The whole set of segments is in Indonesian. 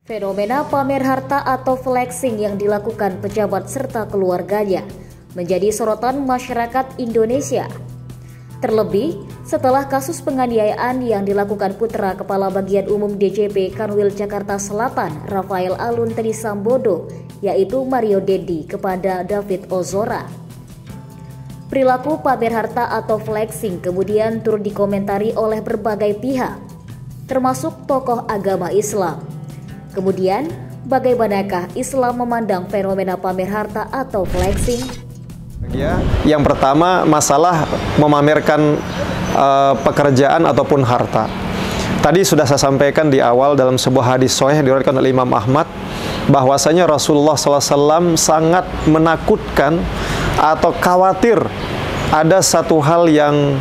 Fenomena pamer harta atau flexing yang dilakukan pejabat serta keluarganya menjadi sorotan masyarakat Indonesia. Terlebih setelah kasus penganiayaan yang dilakukan putra Kepala Bagian Umum DJP Kanwil Jakarta Selatan Rafael Alun Trisambodo, yaitu Mario Dendi, kepada David Ozora. Perilaku pamer harta atau flexing kemudian turut dikomentari oleh berbagai pihak, termasuk tokoh agama Islam. Kemudian, bagaimanakah Islam memandang fenomena pamer harta atau flexing? Ya, yang pertama masalah memamerkan pekerjaan ataupun harta. Tadi sudah saya sampaikan di awal dalam sebuah hadis sahih diriwayatkan oleh Imam Ahmad, bahwasanya Rasulullah SAW sangat menakutkan atau khawatir ada satu hal yang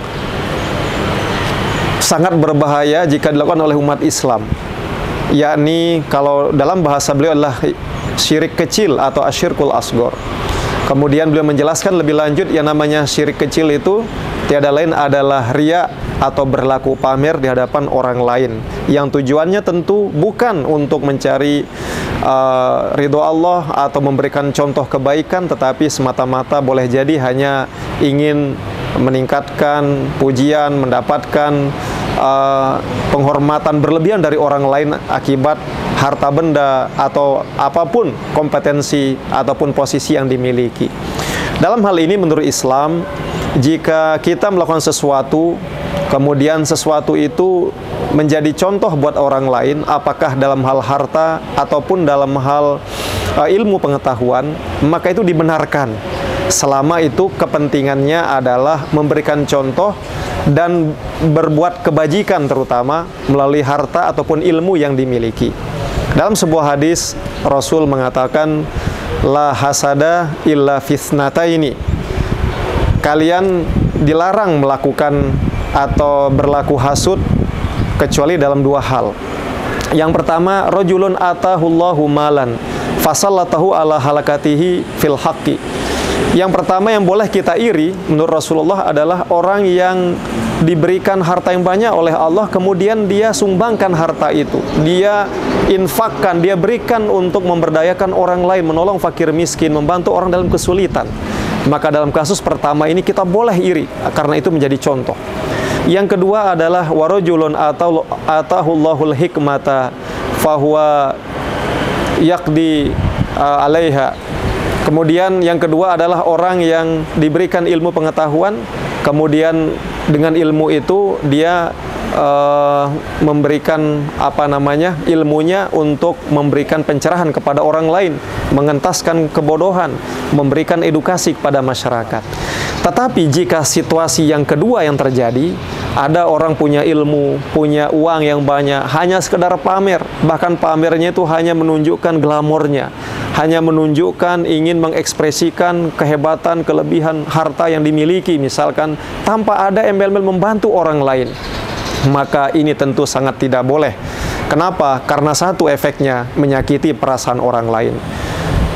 sangat berbahaya jika dilakukan oleh umat Islam, yakni kalau dalam bahasa beliau adalah syirik kecil atau asyirkul asgor. Kemudian beliau menjelaskan lebih lanjut, yang namanya syirik kecil itu tiada lain adalah riya atau berlaku pamer di hadapan orang lain, yang tujuannya tentu bukan untuk mencari ridho Allah atau memberikan contoh kebaikan, tetapi semata-mata boleh jadi hanya ingin meningkatkan pujian, mendapatkan penghormatan berlebihan dari orang lain akibat harta benda atau apapun kompetensi ataupun posisi yang dimiliki. Dalam hal ini menurut Islam, jika kita melakukan sesuatu, kemudian sesuatu itu menjadi contoh buat orang lain, apakah dalam hal harta ataupun dalam hal ilmu pengetahuan, maka itu dibenarkan, selama itu kepentingannya adalah memberikan contoh dan berbuat kebajikan, terutama melalui harta ataupun ilmu yang dimiliki. Dalam sebuah hadis, Rasul mengatakan, la hasada illa fitnataini. Kalian dilarang melakukan atau berlaku hasud kecuali dalam dua hal. Yang pertama, rajulun atahullahu malan fasallatahu ala halakatihi fil haqqi. Yang pertama yang boleh kita iri menurut Rasulullah adalah orang yang diberikan harta yang banyak oleh Allah, kemudian dia sumbangkan harta itu, dia infakkan, dia berikan untuk memberdayakan orang lain, menolong fakir miskin, membantu orang dalam kesulitan. Maka dalam kasus pertama ini kita boleh iri, karena itu menjadi contoh. Yang kedua adalah warajulun atahullahul hikmata fahuwa yaqdi alaiha. Kemudian yang kedua adalah orang yang diberikan ilmu pengetahuan, kemudian dengan ilmu itu dia memberikan ilmunya untuk memberikan pencerahan kepada orang lain, mengentaskan kebodohan, memberikan edukasi kepada masyarakat. Tetapi jika situasi yang kedua yang terjadi, ada orang punya ilmu, punya uang yang banyak, hanya sekedar pamer, bahkan pamernya itu hanya menunjukkan glamornya, hanya menunjukkan ingin mengekspresikan kehebatan, kelebihan harta yang dimiliki, misalkan tanpa ada embel-embel membantu orang lain, maka ini tentu sangat tidak boleh. Kenapa? Karena satu, efeknya menyakiti perasaan orang lain.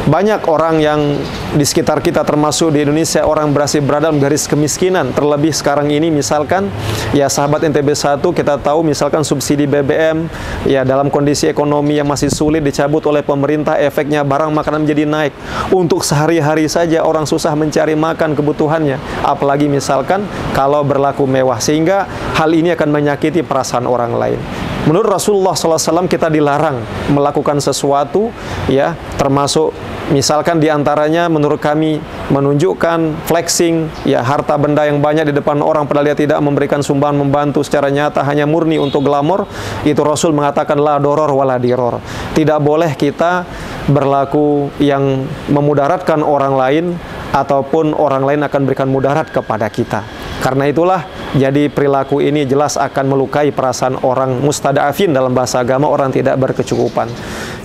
Banyak orang yang di sekitar kita, termasuk di Indonesia, orang berada dalam garis kemiskinan. Terlebih sekarang ini, misalkan ya sahabat NTB 1, kita tahu misalkan subsidi BBM ya dalam kondisi ekonomi yang masih sulit dicabut oleh pemerintah, efeknya barang makanan menjadi naik. Untuk sehari-hari saja orang susah mencari makan kebutuhannya, apalagi misalkan kalau berlaku mewah, sehingga hal ini akan menyakiti perasaan orang lain. Menurut Rasulullah SAW kita dilarang melakukan sesuatu, ya, termasuk misalkan diantaranya menurut kami menunjukkan flexing, ya, harta benda yang banyak di depan orang padahal dia tidak memberikan sumbangan, membantu secara nyata, hanya murni untuk glamor. Itu Rasul mengatakan la doror wala diror. Tidak boleh kita berlaku yang memudaratkan orang lain ataupun orang lain akan berikan mudarat kepada kita. Karena itulah, jadi perilaku ini jelas akan melukai perasaan orang mustada'afin, dalam bahasa agama orang tidak berkecukupan.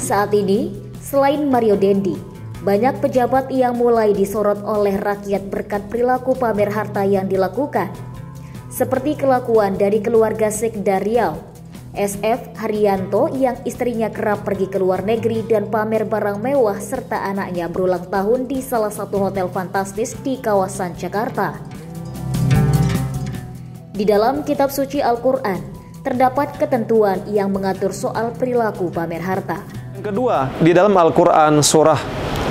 Saat ini, selain Mario Dendi, banyak pejabat yang mulai disorot oleh rakyat berkat perilaku pamer harta yang dilakukan. Seperti kelakuan dari keluarga Sekda Riau, SF Haryanto, yang istrinya kerap pergi ke luar negeri dan pamer barang mewah serta anaknya berulang tahun di salah satu hotel fantastis di kawasan Jakarta. Di dalam kitab suci Al-Quran, terdapat ketentuan yang mengatur soal perilaku pamer harta. Kedua, di dalam Al-Quran surah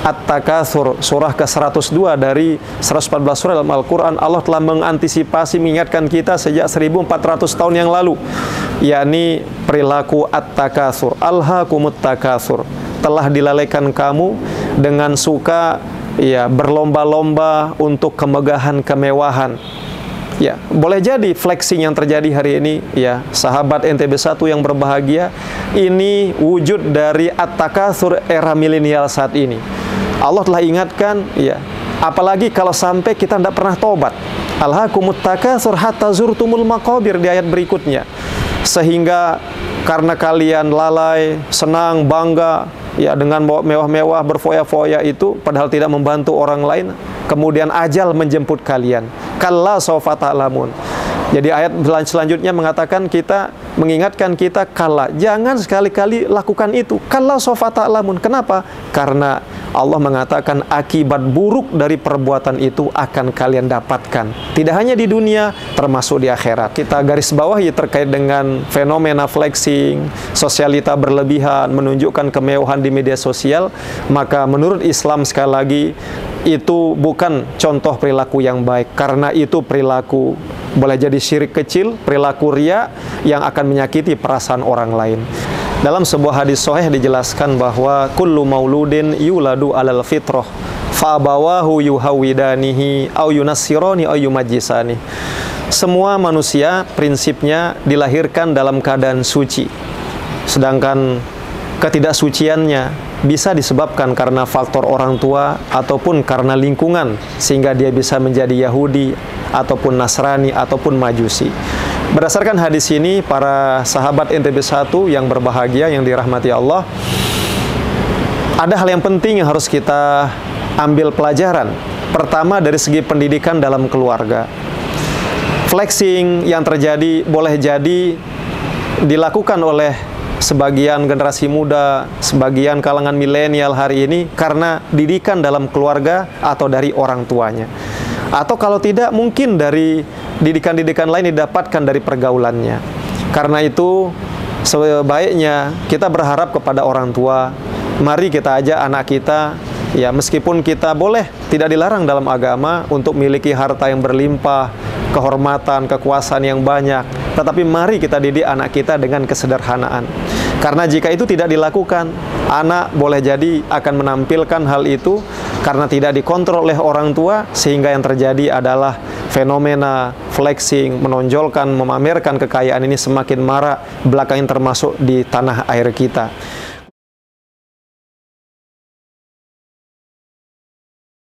At-Takatsur, surah ke-102 dari 114 surah dalam Al-Quran, Allah telah mengantisipasi, mengingatkan kita sejak 1400 tahun yang lalu, yakni perilaku At-Takatsur, Alhaakumut Takatsur, telah dilalaikan kamu dengan suka berlomba-lomba untuk kemegahan, kemewahan. Ya, boleh jadi flexing yang terjadi hari ini, ya, sahabat NTB1 yang berbahagia, ini wujud dari At-Takatsur era milenial saat ini. Allah telah ingatkan, ya, apalagi kalau sampai kita tidak pernah tobat. Alhaakumut takatsur hatta zurtumul maqabir di ayat berikutnya. Sehingga karena kalian lalai, senang, bangga, ya, dengan mewah-mewah, berfoya-foya itu, padahal tidak membantu orang lain, kemudian ajal menjemput kalian. Kalla sawfa ta'lamun. Jadi ayat selanjutnya mengatakan mengingatkan kita, kalla, jangan sekali-kali lakukan itu. Kalla sawfa ta'lamun. Kenapa? Karena Allah mengatakan akibat buruk dari perbuatan itu akan kalian dapatkan. Tidak hanya di dunia, termasuk di akhirat. Kita garis bawahi terkait dengan fenomena flexing, sosialita berlebihan, menunjukkan kemewahan di media sosial. Maka menurut Islam sekali lagi, itu bukan contoh perilaku yang baik. Karena itu perilaku boleh jadi syirik kecil, perilaku riya yang akan menyakiti perasaan orang lain. Dalam sebuah hadis sahih dijelaskan bahwa kullu mauludin yuladu alal fitrah fa abawahu yuhawidanihi au yunassirani au yumajjisani. Semua manusia prinsipnya dilahirkan dalam keadaan suci. Sedangkan ketidaksuciannya bisa disebabkan karena faktor orang tua ataupun karena lingkungan, sehingga dia bisa menjadi Yahudi ataupun Nasrani ataupun Majusi. Berdasarkan hadis ini, para sahabat NTB1 yang berbahagia, yang dirahmati Allah, ada hal yang penting yang harus kita ambil pelajaran. Pertama, dari segi pendidikan dalam keluarga. Flexing yang terjadi boleh jadi dilakukan oleh sebagian generasi muda, sebagian kalangan milenial hari ini karena didikan dalam keluarga atau dari orang tuanya. Atau kalau tidak, mungkin dari didikan-didikan lain didapatkan dari pergaulannya. Karena itu, sebaiknya kita berharap kepada orang tua, mari kita ajak anak kita, ya, meskipun kita boleh, tidak dilarang dalam agama untuk memiliki harta yang berlimpah, kehormatan, kekuasaan yang banyak, tetapi mari kita didik anak kita dengan kesederhanaan. Karena jika itu tidak dilakukan, anak boleh jadi akan menampilkan hal itu karena tidak dikontrol oleh orang tua, sehingga yang terjadi adalah fenomena flexing, menonjolkan, memamerkan kekayaan ini semakin marak, belakangan termasuk di tanah air kita.